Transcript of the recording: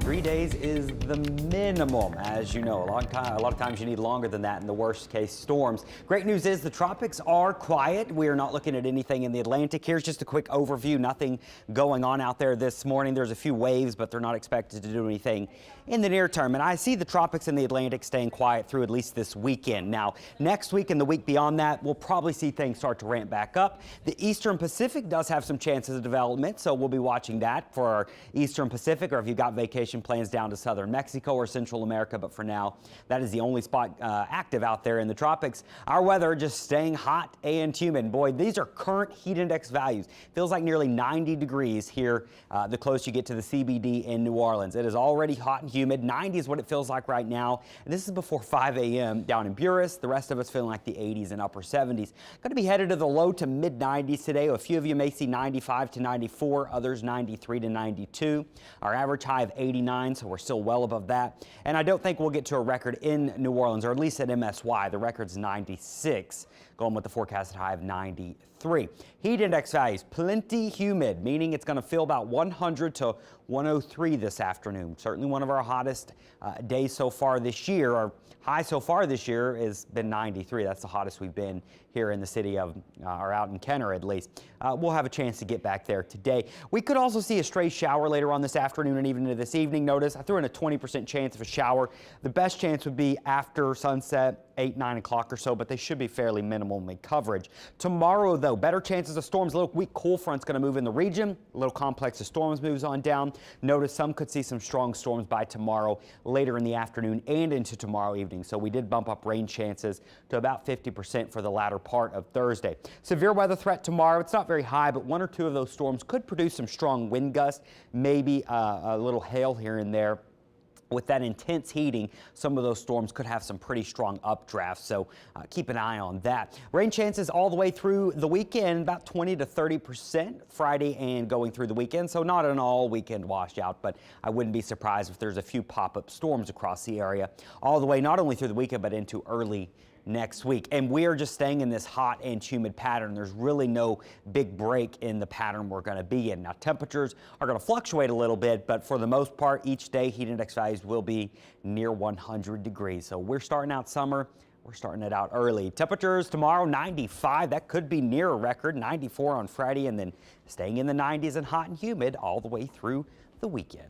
3 days is the minimum. As you know, a lot of times you need longer than that in the worst case storms. Great news is the tropics are quiet. We are not looking at anything in the Atlantic. Here's just a quick overview. Nothing going on out there this morning. There's a few waves, but they're not expected to do anything in the near term. And I see the tropics and the Atlantic staying quiet through at least this weekend. Now, next week and the week beyond that, we'll probably see things start to ramp back up. The Eastern Pacific does have some chances of development, so we'll be watching that for our Eastern Pacific, or if you've got vacation plans down to southern Mexico or Central America. But for now, that is the only spot active out there in the tropics. Our weather just staying hot and humid. Boy, these are current heat index values. Feels like nearly 90 degrees here the closer you get to the CBD in New Orleans. It is already hot and humid. 90 is what it feels like right now. And this is before 5 a.m. down in Buras. The rest of us feeling like the 80s and upper 70s. Going to be headed to the low to mid 90s today. A few of you may see 95 to 94, others 93 to 92. Our average high of 89, so we're still well above that. And I don't think we'll get to a record in New Orleans, or at least at MSY. The record's 96, going with the forecasted high of 93. Heat index values, plenty humid, meaning it's going to feel about 100 to 103 this afternoon. Certainly one of our hottest days so far this year. Our high so far this year has been 93. That's the hottest we've been here in the city of, or out in Kenner at least. We'll have a chance to get back there today. We could also see a stray shower later on this afternoon and even into this evening. Notice I threw in a 20% chance of a shower. The best chance would be after sunset, 8, 9 o'clock or so, but they should be fairly minimal in coverage. Tomorrow, though, better chances of storms. A little weak cool front's going to move in the region. A little complex of storms moves on down. Notice some could see some strong storms by tomorrow, later in the afternoon and into tomorrow evening. So we did bump up rain chances to about 50% for the latter part of Thursday. Severe weather threat tomorrow. It's not very high, but one or two of those storms could produce some strong wind gusts, maybe a little hail here and there. With that intense heating, some of those storms could have some pretty strong updrafts, so keep an eye on that. Rain chances all the way through the weekend, about 20 to 30% Friday and going through the weekend, so not an all weekend washout, but I wouldn't be surprised if there's a few pop-up storms across the area all the way not only through the weekend but into early next week. And we are just staying in this hot and humid pattern. There's really no big break in the pattern we're going to be in. Now, temperatures are going to fluctuate a little bit, but for the most part, each day heat index values will be near 100 degrees. So we're starting out summer. We're starting it out early. Temperatures tomorrow, 95. That could be near a record. 94 on Friday, and then staying in the 90s and hot and humid all the way through the weekend.